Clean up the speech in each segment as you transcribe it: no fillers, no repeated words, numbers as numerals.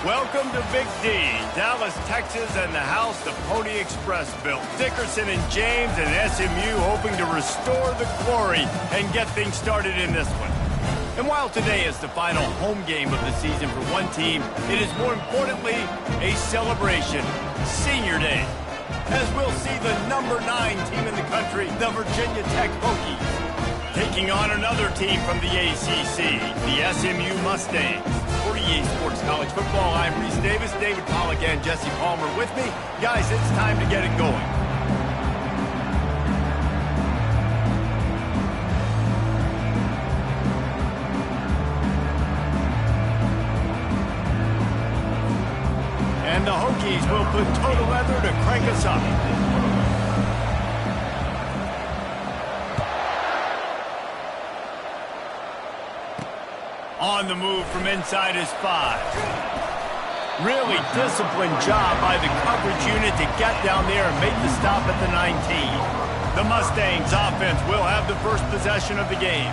Welcome to Big D, Dallas, Texas, and the house the Pony Express built. Dickerson and James and SMU hoping to restore the glory and get things started in this one. And while today is the final home game of the season for one team, it is more importantly a celebration, Senior Day, as we'll see the number 9 team in the country, the Virginia Tech Hokies, taking on another team from the ACC, the SMU Mustangs. For EA Sports College Football, I'm Reese Davis, David Pollack, and Jesse Palmer with me. Guys, it's time to get it going. And the Hokies will put total leather to crank us up. On the move from inside his 5. Really disciplined job by the coverage unit to get down there and make the stop at the 19. The Mustangs offense will have the first possession of the game.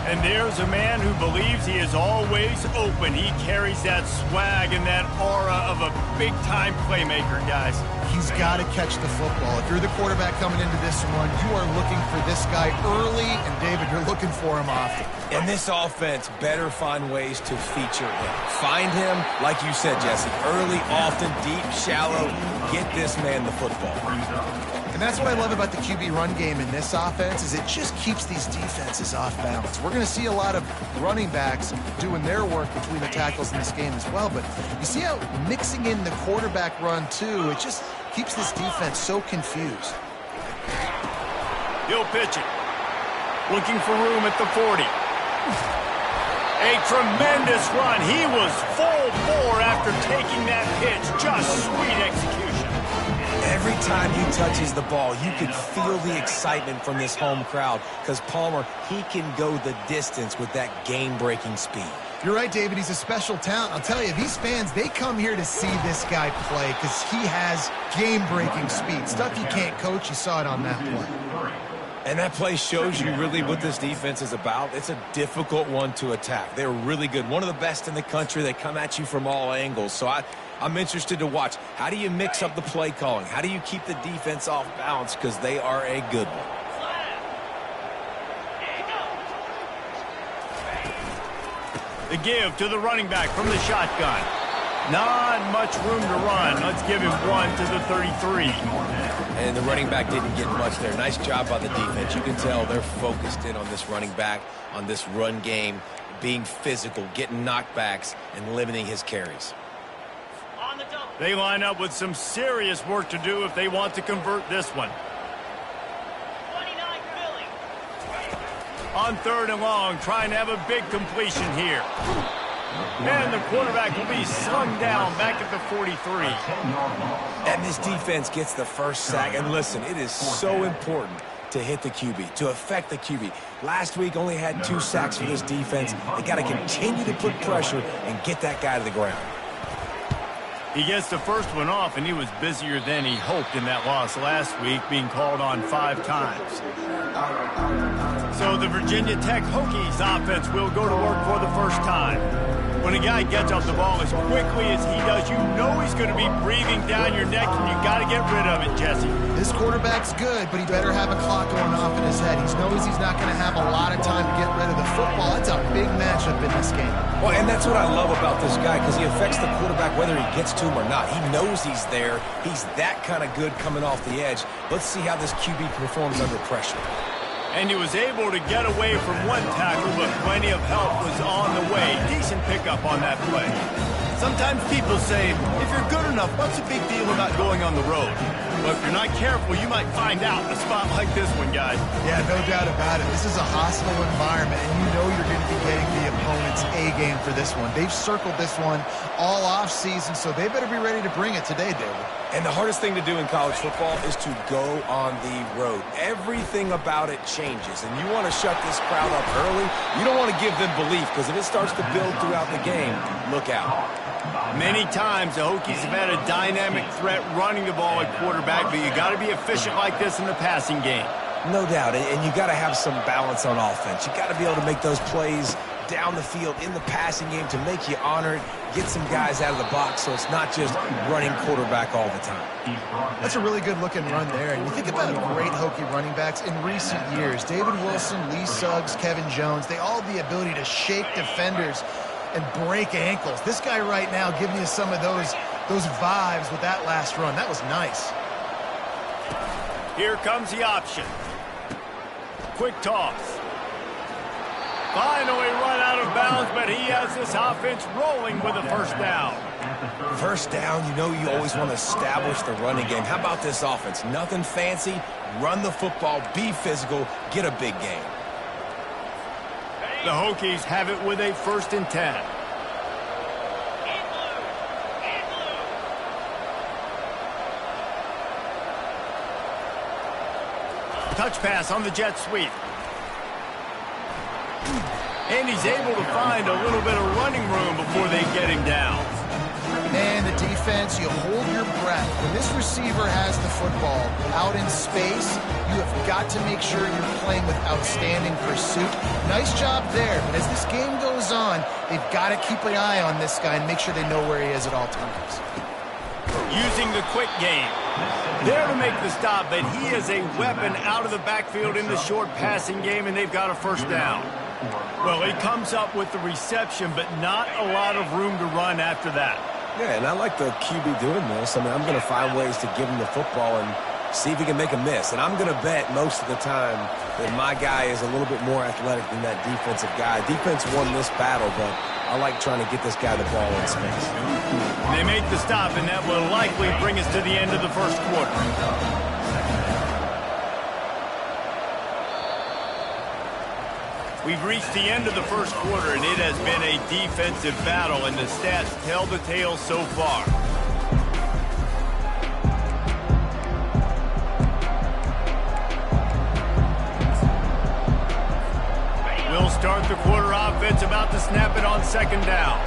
And there's a man who believes he is always open. He carries that swag and that aura of a big-time playmaker, guys. He's got to catch the football. If you're the quarterback coming into this one, you are looking for this guy early, and David, you're looking for him often. And this offense better find ways to feature him. Find him, like you said, Jesse, early, often, deep, shallow. Get this man the football. And that's what I love about the QB run game in this offense is it just keeps these defenses off balance. We're going to see a lot of running backs doing their work between the tackles in this game as well, but you see how mixing in the quarterback run too, it just keeps this defense so confused. He'll pitch it. Looking for room at the 40. A tremendous run. He was full bore after taking that pitch. Just sweet execution. Every time he touches the ball, you can feel the excitement from this home crowd because Palmer, he can go the distance with that game-breaking speed. You're right, David. He's a special talent. I'll tell you, these fans, they come here to see this guy play because he has game-breaking speed. Stuff you can't coach. You saw it on that play. And that play shows you really what this defense is about. It's a difficult one to attack. They're really good. One of the best in the country. They come at you from all angles. So I'm interested to watch. How do you mix up the play calling? How do you keep the defense off balance? Because they are a good one. The give to the running back from the shotgun. Not much room to run. Let's give him one to the 33. And the running back didn't get much there. Nice job by the defense. You can tell they're focused in on this running back, on this run game, being physical, getting knockbacks, and limiting his carries. They line up with some serious work to do if they want to convert this one. 29 Philly. On 3rd and long, trying to have a big completion here. And the quarterback will be slung down back at the 43. And this defense gets the first sack. And listen, it is so important to hit the QB, to affect the QB. Last week only had 2 sacks for this defense. They got to continue to put pressure and get that guy to the ground. He gets the first one off, and he was busier than he hoped in that loss last week, being called on 5 times. So the Virginia Tech Hokies offense will go to work for the first time. When a guy gets off the ball as quickly as he does, you know he's going to be breathing down your neck, and you got to get rid of it, Jesse. This quarterback's good, but he better have a clock going off in his head. He knows he's not going to have a lot of time to get rid of the football. That's a big matchup in this game. Well, and that's what I love about this guy, because he affects the quarterback whether he gets to him or not. He knows he's there. He's that kind of good coming off the edge. Let's see how this QB performs under pressure. And he was able to get away from one tackle, but plenty of help was on the way. Decent pickup on that play. Sometimes people say, if you're good enough, what's the big deal about going on the road? Well, if you're not careful, you might find out in a spot like this one, guys. Yeah, no doubt about it. This is a hostile environment, and you know you're going to be getting the opponent's A game for this one. They've circled this one all off season, so they better be ready to bring it today, David. And the hardest thing to do in college football is to go on the road. Everything about it changes, and you want to shut this crowd up early. You don't want to give them belief, because if it starts to build throughout the game, look out. Many times the Hokies have had a dynamic threat running the ball at quarterback, but you got to be efficient like this in the passing game. No doubt, and you got to have some balance on offense. You got to be able to make those plays down the field in the passing game to make you honor it, get some guys out of the box so it's not just running quarterback all the time. That's a really good-looking run there. And you think about great Hokie running backs in recent years. David Wilson, Lee Suggs, Kevin Jones, they all have the ability to shake defenders and break ankles. This guy right now giving you some of those vibes with that last run. That was nice. Here comes the option. Quick toss. Finally run out of bounds, but he has this offense rolling with a first down. First down, you know you always want to establish the running game. How about this offense? Nothing fancy. Run the football, be physical, get a big gain. The Hokies have it with a 1st and 10. Touch pass on the jet sweep. And he's able to find a little bit of running room before they get him down. And the defense, you hold your breath. When this receiver has the football out in space, you have got to make sure you're playing with outstanding pursuit. Nice job there, but as this game goes on, they've got to keep an eye on this guy and make sure they know where he is at all times. Using the quick game. There to make the stop, but he is a weapon out of the backfield in the short passing game, and they've got a first down. Well, he comes up with the reception, but not a lot of room to run after that. Yeah, and I like the QB doing this. I mean, I'm going to find ways to give him the football and see if he can make a miss. And I'm going to bet most of the time that my guy is a little bit more athletic than that defensive guy. Defense won this battle, but I like trying to get this guy the ball in space. They make the stop, and that will likely bring us to the end of the first quarter. We've reached the end of the first quarter, and it has been a defensive battle, and the stats tell the tale so far. We'll start the quarter offense, about to snap it on 2nd down.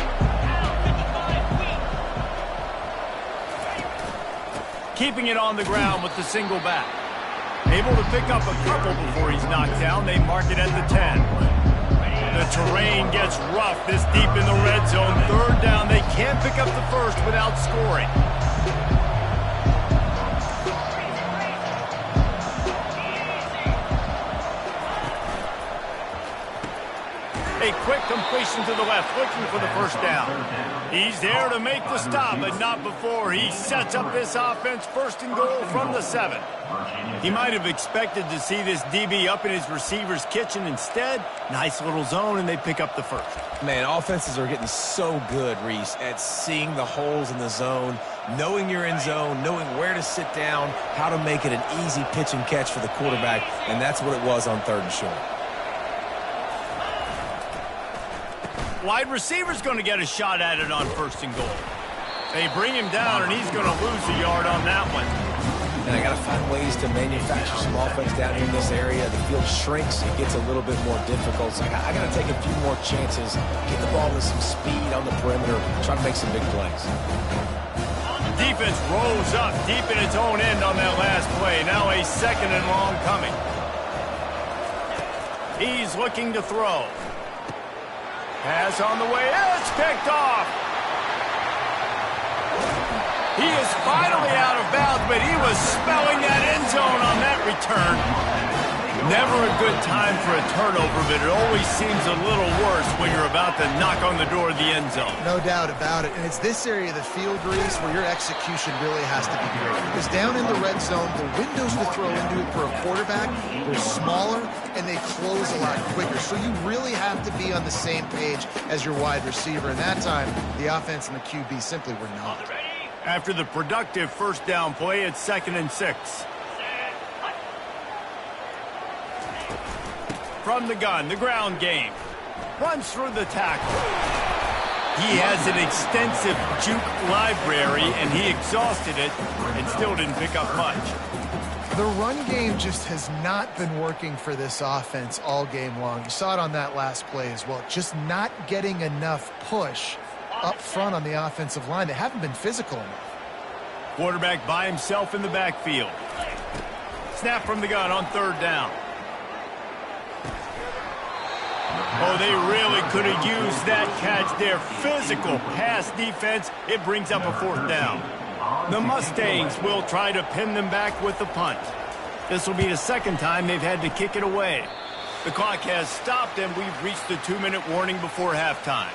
Keeping it on the ground with the single back. Able to pick up a couple before he's knocked down. They mark it at the 10. The terrain gets rough this deep in the red zone. 3rd down. They can't pick up the first without scoring. A quick completion to the left, looking for the first down. He's there to make the stop, but not before. He sets up this offense 1st and goal from the 7. He might have expected to see this DB up in his receiver's kitchen. Instead, nice little zone, and they pick up the first. Man, offenses are getting so good, Reese, at seeing the holes in the zone, knowing you're in zone, knowing where to sit down, how to make it an easy pitch and catch for the quarterback, and that's what it was on 3rd and short. Wide receiver's going to get a shot at it on 1st and goal. They bring him down, and he's going to lose a yard on that one. And I got to find ways to manufacture some offense down here in this area. The field shrinks. It gets a little bit more difficult. So I got to take a few more chances, get the ball with some speed on the perimeter, try to make some big plays. Defense rolls up deep in its own end on that last play. Now a 2nd and long coming. He's looking to throw. Pass on the way. It's picked off. He is finally out of bounds, but he was spelling that end zone on that return. Never a good time for a turnover, but it always seems a little worse when you're about to knock on the door of the end zone. No doubt about it. And it's this area of the field, Reese, where your execution really has to be great. Because down in the red zone, the windows to throw into it for a quarterback, they're smaller and they close a lot quicker. So you really have to be on the same page as your wide receiver. And that time, the offense and the QB simply were not. After the productive 1st down play, it's 2nd and 6. From the gun, the ground game. Runs through the tackle. He has an extensive juke library, and he exhausted it and still didn't pick up much. The run game just has not been working for this offense all game long. You saw it on that last play as well. Just not getting enough push up front on the offensive line. They haven't been physical enough. Quarterback by himself in the backfield. Snap from the gun on 3rd down. Oh, they really could have used that catch there. Physical pass defense. It brings up a 4th down. The Mustangs will try to pin them back with the punt. This will be the 2nd time they've had to kick it away. The clock has stopped, and we've reached the 2-minute warning before halftime.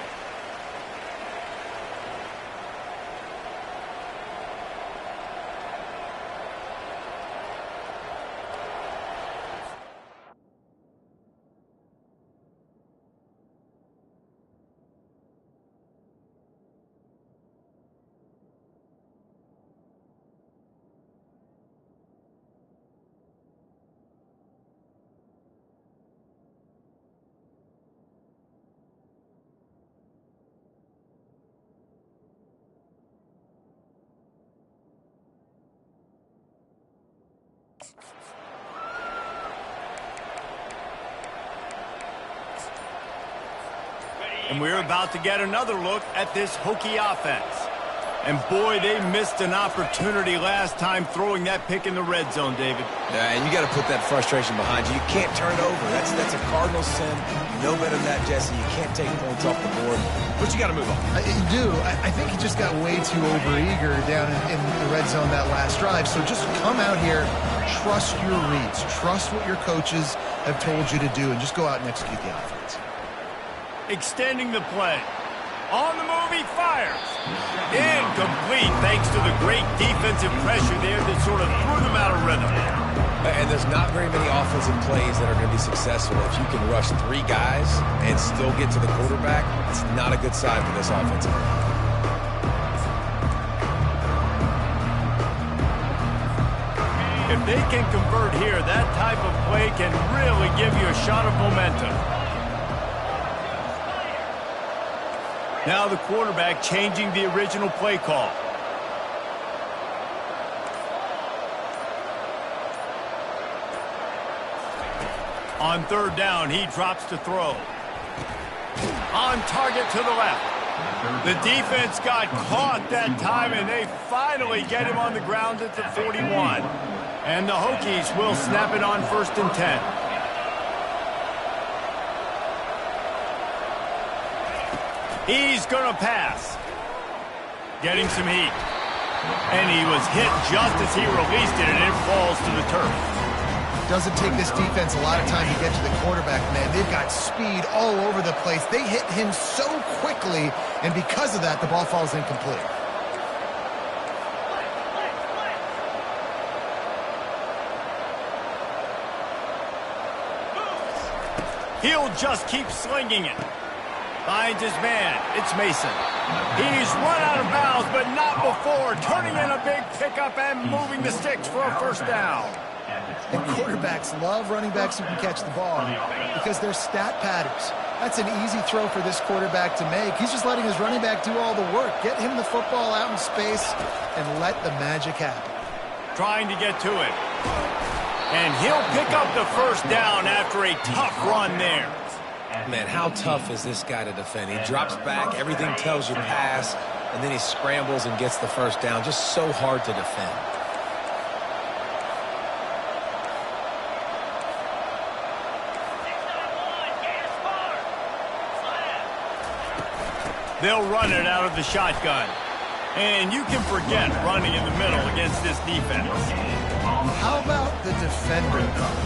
And we're about to get another look at this Hokie offense. And boy, they missed an opportunity last time throwing that pick in the red zone, David. Yeah, and you got to put that frustration behind you. You can't turn it over. That's a cardinal sin. You know better than that, Jesse. You can't take points off the board. But you got to move on. You do. I think he just got way too overeager down in the red zone that last drive. So just come out here, trust your reads, trust what your coaches have told you to do, and just go out and execute the offense. Extending the play. On the move, he fires. Incomplete, thanks to the great defensive pressure there that sort of threw them out of rhythm. And there's not very many offensive plays that are going to be successful if you can rush 3 guys and still get to the quarterback. It's not a good sign for this offensive line. If they can convert here, that type of play can really give you a shot of momentum. Now the quarterback changing the original play call. On 3rd down, he drops to throw. On target to the left. The defense got caught that time, and they finally get him on the ground at the 41. And the Hokies will snap it on 1st and 10. He's going to pass. Getting some heat. And he was hit just as he released it, and it falls to the turf. Doesn't take this defense a lot of time to get to the quarterback, man. They've got speed all over the place. They hit him so quickly, and because of that, the ball falls incomplete. He'll just keep slinging it. Finds his man. It's Mason. He's run out of bounds, but not before. Turning in a big pickup and moving the sticks for a 1st down. And quarterbacks love running backs who can catch the ball because they're stat padders. That's an easy throw for this quarterback to make. He's just letting his running back do all the work. Get him the football out in space and let the magic happen. Trying to get to it. And he'll pick up the 1st down after a tough run there. Man, how tough is this guy to defend? He drops back, everything tells you pass, and then he scrambles and gets the 1st down. Just so hard to defend. They'll run it out of the shotgun. And you can forget running in the middle against this defense. How about the defender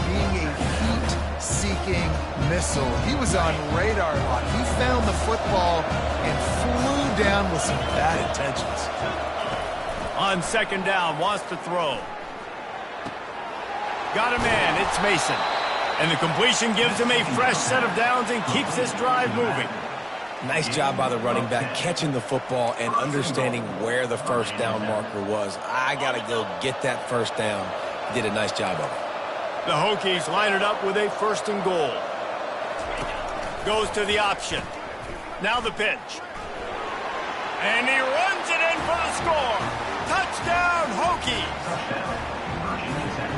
being a heat-seeking missile? He was on radar lock. He found the football and flew down with some bad intentions. On 2nd down, wants to throw. Got a man, it's Mason. And the completion gives him a fresh set of downs and keeps this drive moving. Nice job by the running back, catching the football and understanding where the 1st down marker was. I got to go get that 1st down. He did a nice job of it. The Hokies line it up with a 1st and goal. Goes to the option. Now the pitch. And he runs it in for the score. Touchdown, Hokies.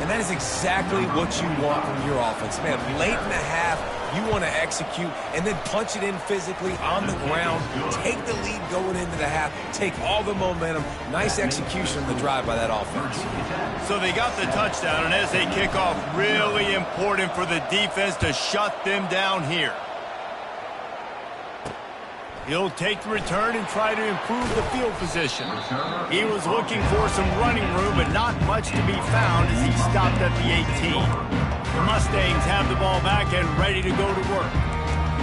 And that is exactly what you want from your offense. Man, late in the half, you want to execute and then punch it in physically on the ground. Take the lead going into the half. Take all the momentum. Nice execution on the drive by that offense. So they got the touchdown, and as they kick off, really important for the defense to shut them down here. He'll take the return and try to improve the field position. He was looking for some running room, but not much to be found as he stopped at the 18. The Mustangs have the ball back and ready to go to work.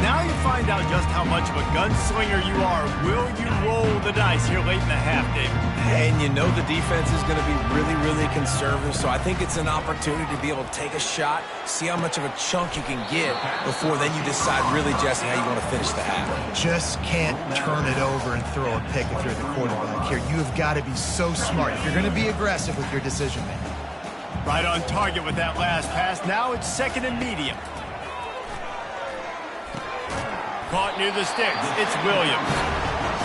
Now you find out just how much of a gunslinger you are. Will you roll the dice here late in the half, David? And you know the defense is going to be really, really conservative, so I think it's an opportunity to be able to take a shot, see how much of a chunk you can get before then you decide really, Jesse, how you want to finish the half. Just can't turn it over and throw a pick if you're the quarterback here. You have got to be so smart if you're going to be aggressive with your decision-making. Right on target with that last pass. Now it's second and medium. Caught near the sticks. It's Williams.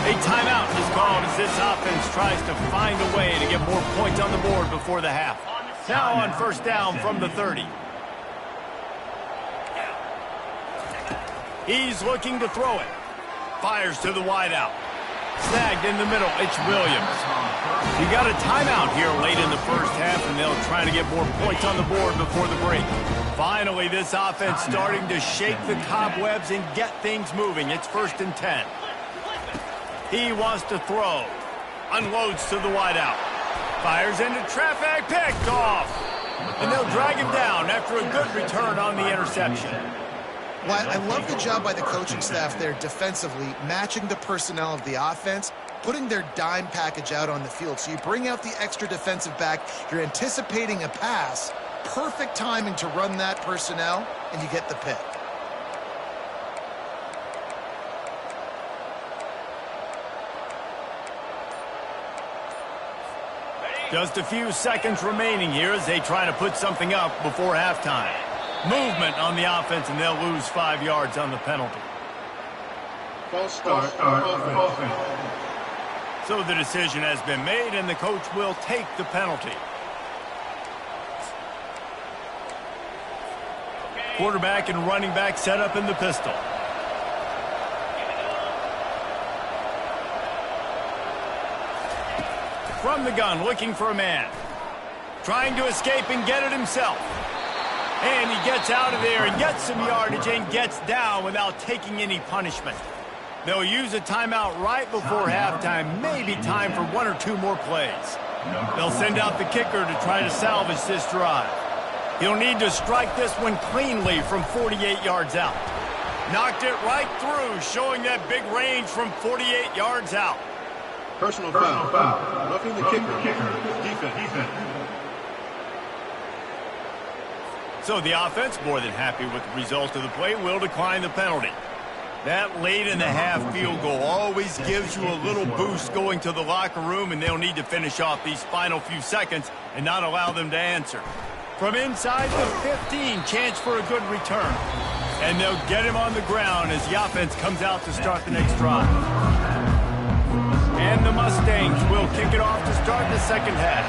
A timeout is called as this offense tries to find a way to get more points on the board before the half. Now on first down from the 30. He's looking to throw it. Fires to the wideout. Snagged in the middle. It's Williams. You got a timeout here late in the first half, and they'll try to get more points on the board before the break. Finally, this offense starting to shake the cobwebs and get things moving. It's 1st and 10. He wants to throw. Unloads to the wideout. Fires into traffic. Picked off. And they'll drag him down after a good return on the interception. Well, I love the job by the coaching staff there defensively, matching the personnel of the offense, putting their dime package out on the field. So you bring out the extra defensive back. You're anticipating a pass. Perfect timing to run that personnel, and you get the pick. Just a few seconds remaining here as they try to put something up before halftime. Movement on the offense, and they'll lose 5 yards on the penalty. False start. So the decision has been made, and the coach will take the penalty. Quarterback and running back set up in the pistol. From the gun, looking for a man. Trying to escape and get it himself. And he gets out of there and gets some yardage and gets down without taking any punishment. They'll use a timeout right before halftime. Maybe time for 1 or 2 more plays. They'll send out the kicker to try to salvage this drive. He'll need to strike this one cleanly from 48 yards out. Knocked it right through, showing that big range from 48 yards out. Personal foul. Roughing the kicker. Defense. So the offense, more than happy with the result of the play, will decline the penalty. That late in the half field goal always gives you a little boost going to the locker room, and they'll need to finish off these final few seconds and not allow them to answer. From inside the 15, chance for a good return. And they'll get him on the ground as the offense comes out to start the next drive. And the Mustangs will kick it off to start the second half.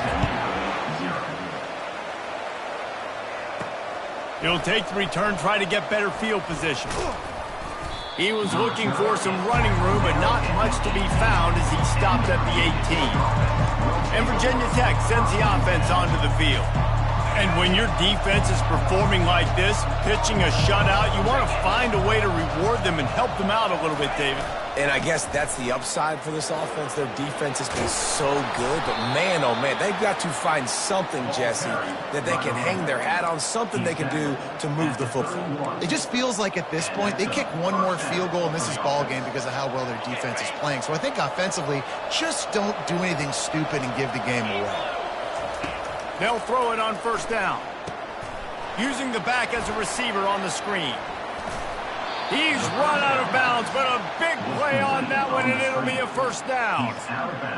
He'll take the return, try to get better field position. He was looking for some running room, but not much to be found as he stopped at the 18. And Virginia Tech sends the offense onto the field. And when your defense is performing like this, pitching a shutout, you want to find a way to reward them and help them out a little bit, David. And I guess that's the upside for this offense. Their defense has been so good, but man, oh man, they've got to find something, Jesse, that they can hang their hat on, something they can do to move the football. It just feels like at this point, they kick one more field goal and this is ball game because of how well their defense is playing. So I think offensively, just don't do anything stupid and give the game away. They'll throw it on first down. Using the back as a receiver on the screen. He's run out of bounds, but a big play on that one, and it'll be a first down.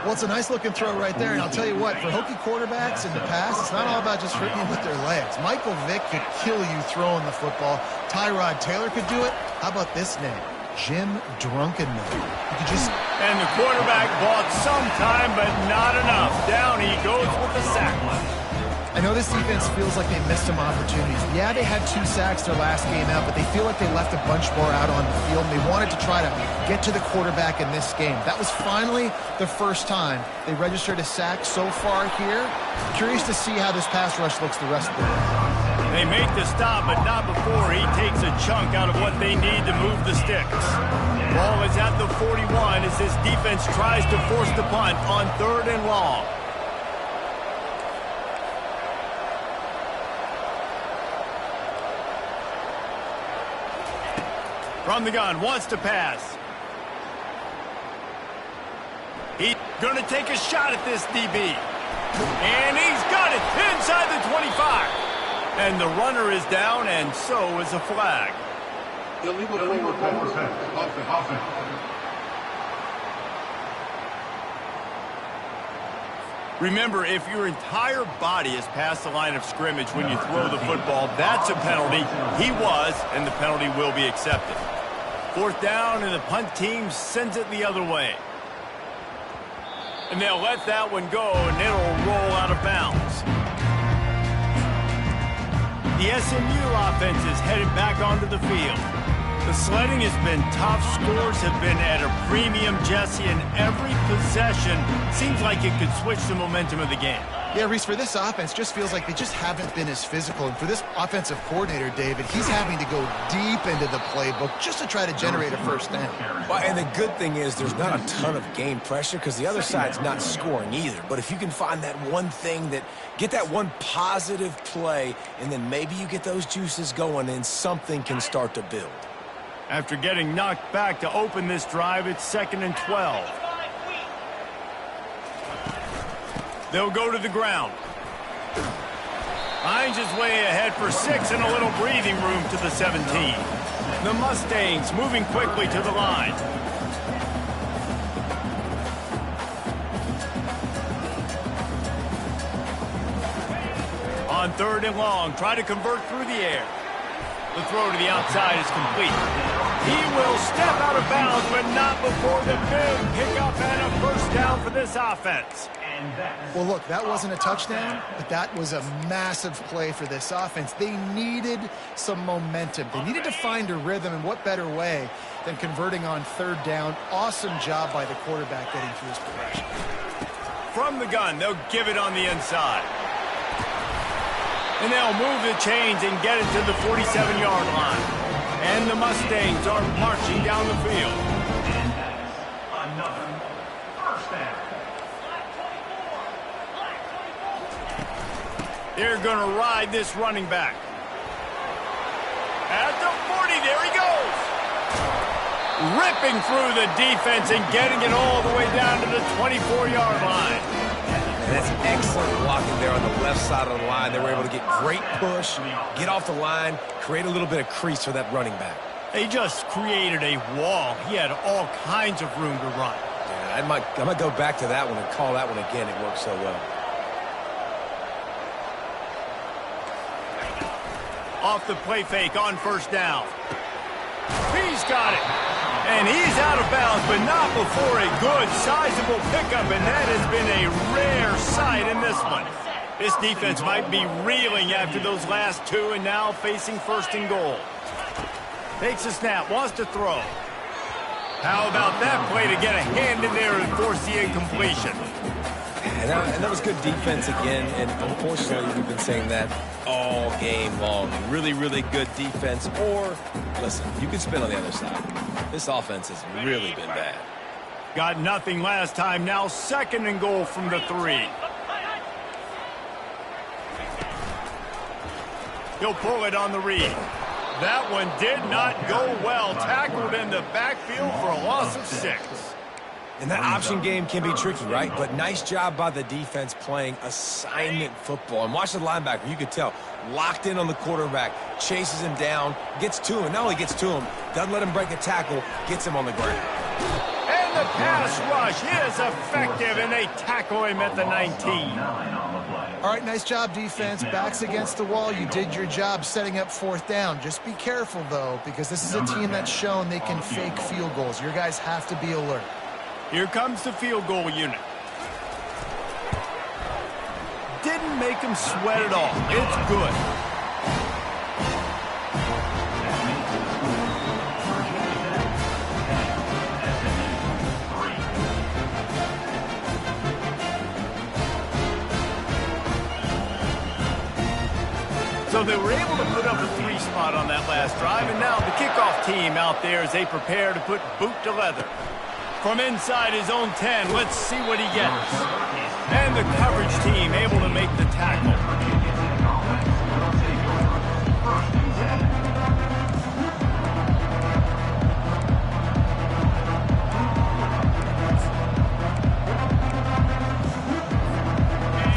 Well, it's a nice-looking throw right there, and I'll tell you what, for Hokie quarterbacks in the past, it's not all about just hitting them with their legs. Michael Vick could kill you throwing the football. Tyrod Taylor could do it. How about this name? Jim Drunkenman. You could just... And the quarterback bought some time, but not enough. Down he goes with the sack. I know this defense feels like they missed some opportunities. Yeah, they had 2 sacks their last game out, but they feel like they left a bunch more out on the field, and they wanted to try to get to the quarterback in this game. That was finally the first time they registered a sack so far here. Curious to see how this pass rush looks the rest of the way. They make the stop, but not before he takes a chunk out of what they need to move the sticks. Ball is at the 41 as this defense tries to force the punt on 3rd and long. From the gun, wants to pass. He's going to take a shot at this DB. And he's got it inside the 25. And the runner is down, and so is a flag. Illegal forward pass. Offense. Remember, if your entire body is past the line of scrimmage when you throw the football, that's a penalty. He was, and the penalty will be accepted. 4th down, and the punt team sends it the other way. And they'll let that one go, and it'll roll out of bounds. The SMU offense is headed back onto the field. The sledding has been tough. Scores have been at a premium, Jesse, and every possession seems like it could switch the momentum of the game. Yeah, Reese, for this offense, just feels like they just haven't been as physical. And for this offensive coordinator, David, he's having to go deep into the playbook just to try to generate a first down. Well, and the good thing is there's not a ton of game pressure because the other side's not scoring either. But if you can find that one thing get that one positive play, and then maybe you get those juices going and something can start to build. After getting knocked back to open this drive, it's 2nd and 12. They'll go to the ground. Finds his way ahead for 6 and a little breathing room to the 17. The Mustangs moving quickly to the line. On 3rd and long, try to convert through the air. The throw to the outside is complete. He will step out of bounds, but not before the big pickup and a first down for this offense. Well, look, that wasn't a touchdown, but that was a massive play for this offense. They needed some momentum. They needed to find a rhythm, and what better way than converting on 3rd down. Awesome job by the quarterback getting through his progression. From the gun, they'll give it on the inside. And they'll move the chains and get it to the 47-yard line. And the Mustangs are marching down the field. Another first down. They're going to ride this running back. At the 40, there he goes. Ripping through the defense and getting it all the way down to the 24-yard line. And that's excellent blocking there on the left side of the line. They were able to get great push, get off the line, create a little bit of crease for that running back. They just created a wall. He had all kinds of room to run. Yeah, I might go back to that one and call that one again. It worked so well. Off the play fake on 1st down. He's got it. And he's out of bounds, but not before a good, sizable pickup, and that has been a rare sight in this one. This defense might be reeling after those last 2 and now facing 1st and goal. Takes a snap, wants to throw. How about that play to get a hand in there and force the incompletion? And that was good defense again, and unfortunately we've been saying that all game long. Really, really good defense. Or, listen, you can spin on the other side. This offense has really been bad. Got nothing last time, now 2nd and goal from the 3. He'll pull it on the read. That one did not go well. Tackled in the backfield for a loss of 6. And that option game can be tricky, right? But nice job by the defense playing assignment football. And watch the linebacker. You could tell. Locked in on the quarterback. Chases him down. Gets to him. Not only gets to him, doesn't let him break a tackle. Gets him on the ground. And the pass rush is effective, and they tackle him at the 19. All right, nice job, defense. Backs against the wall. You did your job setting up 4th down. Just be careful, though, because this is a team that's shown they can fake field goals. Your guys have to be alert. Here comes the field goal unit. Didn't make him sweat at all. It's good. So So they were able to put up a 3 spot on that last drive, and now the kickoff team out there as they prepare to put boot to leather. From inside his own 10, let's see what he gets. And the coverage team able to make the tackle.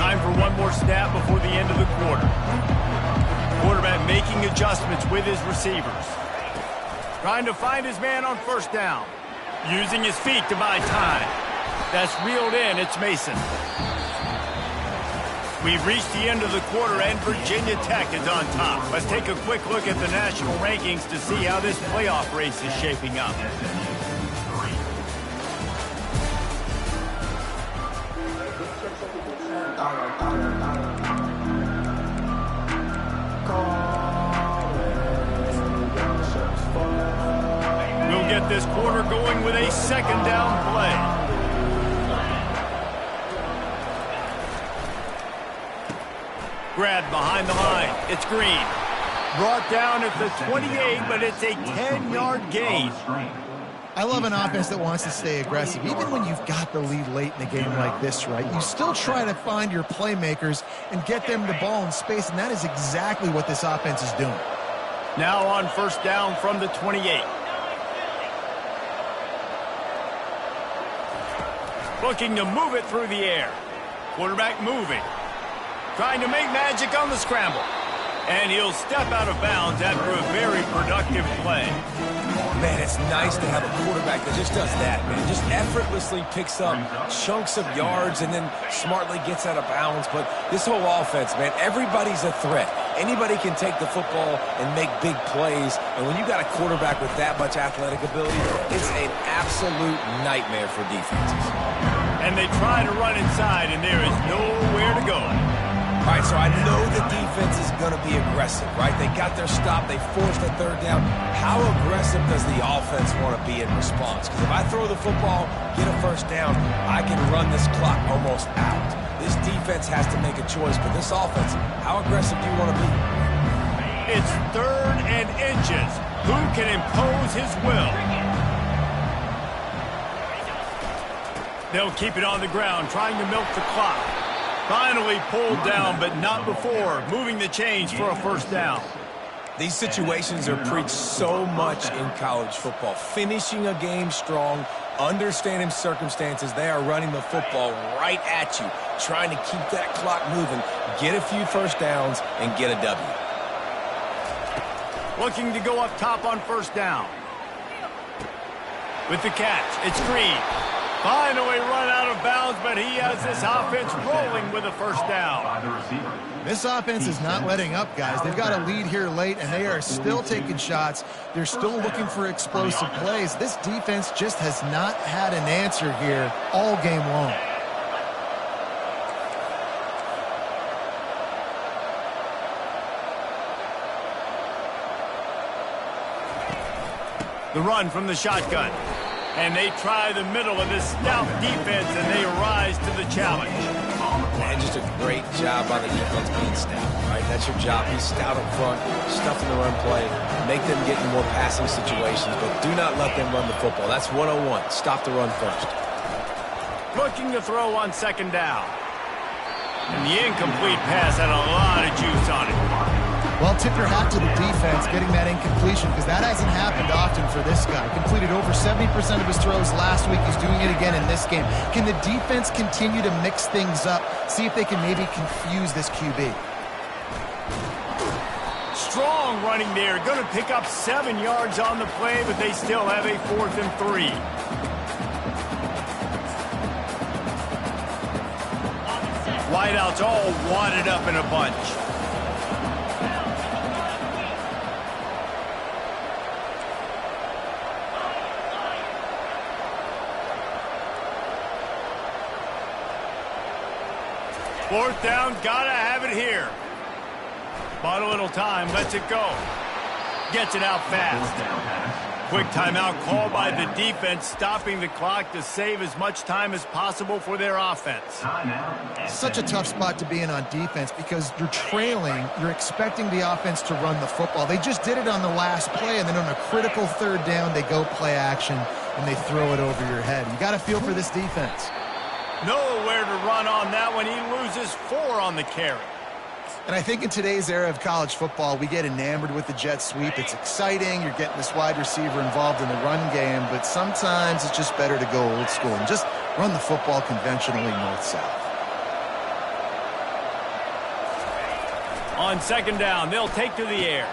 Time for one more snap before the end of the quarter. Quarterback making adjustments with his receivers. Trying to find his man on first down. Using his feet to buy time. That's reeled in. It's Mason. We've reached the end of the quarter, and Virginia Tech is on top. Let's take a quick look at the national rankings to see how this playoff race is shaping up. We'll get this quarter going with a second down play. Grabbed behind the line. It's Green. Brought down at the 28, but it's a 10-yard gain. I love an offense that wants to stay aggressive. Even when you've got the lead late in a game like this, right, you still try to find your playmakers and get them the ball in space, and that is exactly what this offense is doing. Now on first down from the 28. Looking to move it through the air. Quarterback moving. Trying to make magic on the scramble. And he'll step out of bounds after a very productive play. Man, it's nice to have a quarterback that just does that, man. Just effortlessly picks up chunks of yards and then smartly gets out of bounds. But this whole offense, man, everybody's a threat. Anybody can take the football and make big plays. And when you got a quarterback with that much athletic ability, it's an absolute nightmare for defenses. And they try to run inside, and there is nowhere to go. All right, so I know the defense is going to be aggressive, right? They got their stop. They forced a third down. How aggressive does the offense want to be in response? Because if I throw the football, get a first down, I can run this clock almost out. This defense has to make a choice, but this offense, how aggressive do you want to be? It's 3rd and inches. Who can impose his will? They'll keep it on the ground, trying to milk the clock. Finally pulled down, but not before moving the chains for a first down. These situations are preached so much in college football. Finishing a game strong, understanding circumstances. They are running the football right at you, trying to keep that clock moving, get a few first downs, and get a W. Looking to go up top on first down. With the catch, it's Green. Finally run out of bounds, but he has this offense rolling with a first down. This offense is not letting up, guys. They've got a lead here late, and they are still taking shots. They're still looking for explosive plays. This defense just has not had an answer here all game long. The run from the shotgun. And they try the middle of this stout defense, and they rise to the challenge. Man, just a great job by the defense being stout, right? That's your job. Be stout up front, stuff in the run play, make them get in more passing situations, but do not let them run the football. That's 101. Stop the run first. Looking to throw on second down. And the incomplete pass had a lot of juice on it. Well, tip your hat to the defense getting that incompletion, because that hasn't happened often for this guy. Completed over 70% of his throws last week. He's doing it again in this game. Can the defense continue to mix things up? See if they can maybe confuse this QB. Strong running there. Going to pick up 7 yards on the play, but they still have a 4th and 3. Wideouts all wadded up in a bunch. Fourth down, gotta have it here. Bought a little time, lets it go. Gets it out fast. Quick timeout called by the defense, stopping the clock to save as much time as possible for their offense. Such a tough spot to be in on defense because you're trailing, you're expecting the offense to run the football. They just did it on the last play, and then on a critical third down, they go play action, and they throw it over your head. You got to feel for this defense. Nowhere to run on that one. He loses 4 on the carry. And I think in today's era of college football, we get enamored with the jet sweep. It's exciting. You're getting this wide receiver involved in the run game, but sometimes it's just better to go old school and just run the football conventionally north-south. On second down, they'll take to the air.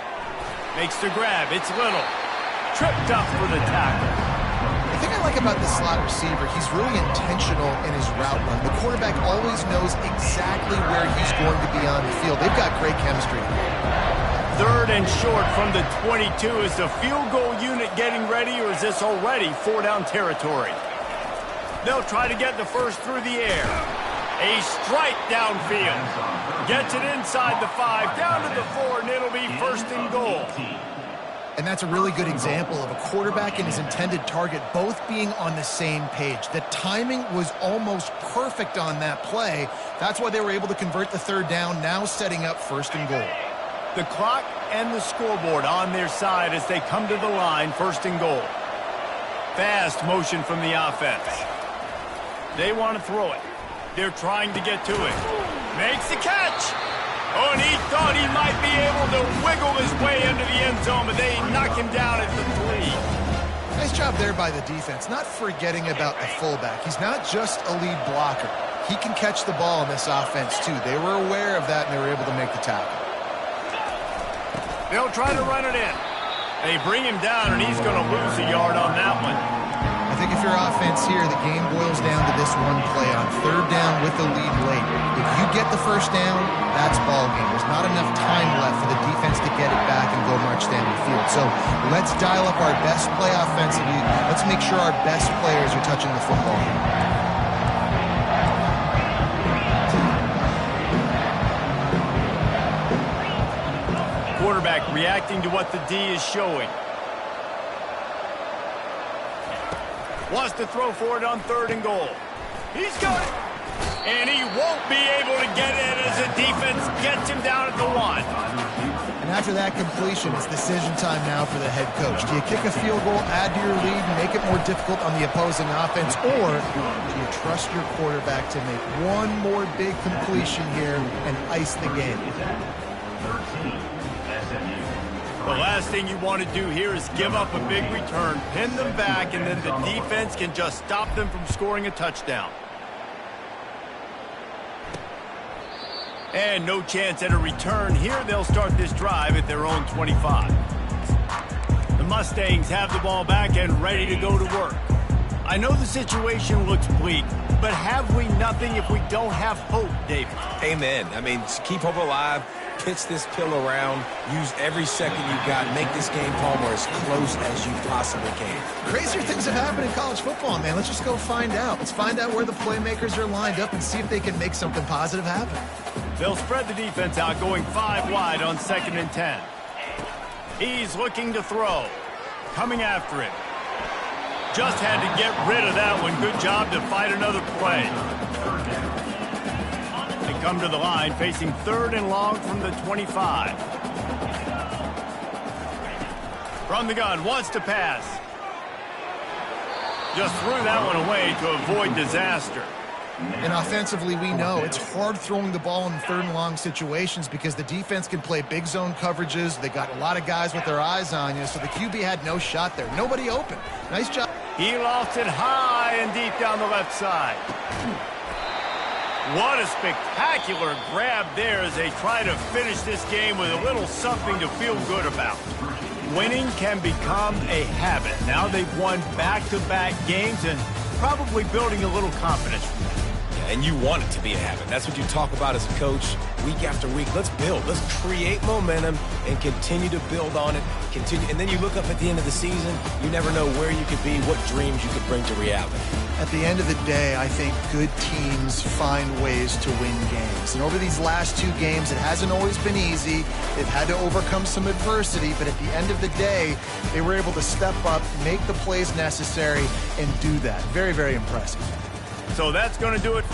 Makes the grab. It's Little. Tripped up for the tackle. The thing I like about the slot receiver, he's really intentional in his route run. The quarterback always knows exactly where he's going to be on the field. They've got great chemistry. Third and short from the 22. Is the field goal unit getting ready, or is this already 4-down territory? They'll try to get the first through the air. A strike downfield. Gets it inside the 5, down to the 4, and it'll be first and goal. And that's a really good example of a quarterback and his intended target both being on the same page. The timing was almost perfect on that play. That's why they were able to convert the third down, now setting up first and goal. The clock and the scoreboard on their side as they come to the line, first and goal. Fast motion from the offense. They want to throw it. They're trying to get to it. Makes the catch. Oh, and he thought he might be able to wiggle his way into the end zone, but they knock him down at the 3. Nice job there by the defense, not forgetting about the fullback. He's not just a lead blocker. He can catch the ball in this offense, too. They were aware of that, and they were able to make the tackle. They'll try to run it in. They bring him down, and he's going to lose a yard on that one. I think if your offense here, the game boils down to this one play on third down with the lead late. If you get the first down, that's ball game. There's not enough time left for the defense to get it back and go march down the field. So let's dial up our best play offensively. Let's make sure our best players are touching the football. Quarterback reacting to what the D is showing. Wants to throw for it on third and goal. He's got it. And he won't be able to get it as the defense gets him down at the 1. And after that completion, it's decision time now for the head coach. Do you kick a field goal, add to your lead, and make it more difficult on the opposing offense, or do you trust your quarterback to make one more big completion here and ice the game? The last thing you want to do here is give up a big return, pin them back, and then the defense can just stop them from scoring a touchdown. And no chance at a return here. They'll start this drive at their own 25. The Mustangs have the ball back and ready to go to work. I know the situation looks bleak, but have we nothing if we don't have hope, David? Amen. I mean, keep hope alive. Pitch this pill around, use every second you've got, make this game home or as close as you possibly can. Crazier things have happened in college football, man. Let's just go find out. Let's find out where the playmakers are lined up and see if they can make something positive happen. They'll spread the defense out, going 5 wide on 2nd and 10. He's looking to throw. Coming after it. Just had to get rid of that one. Good job to fight another play. Come to the line, facing third and long from the 25. From the gun, wants to pass. Just threw that one away to avoid disaster. And offensively, we know it's hard throwing the ball in third and long situations because the defense can play big zone coverages. They got a lot of guys with their eyes on you, so the QB had no shot there. Nobody open. Nice job. He lost it high and deep down the left side. What a spectacular grab there as they try to finish this game with a little something to feel good about. Winning can become a habit. Now they've won back-to-back games and probably building a little confidence from that. And you want it to be a habit. That's what you talk about as a coach week after week. Let's build. Let's create momentum and continue to build on it. Continue, and then you look up at the end of the season, you never know where you could be, what dreams you could bring to reality. At the end of the day, I think good teams find ways to win games. And over these last 2 games, it hasn't always been easy. They've had to overcome some adversity, but at the end of the day, they were able to step up, make the plays necessary, and do that. Very, very impressive. So that's going to do it for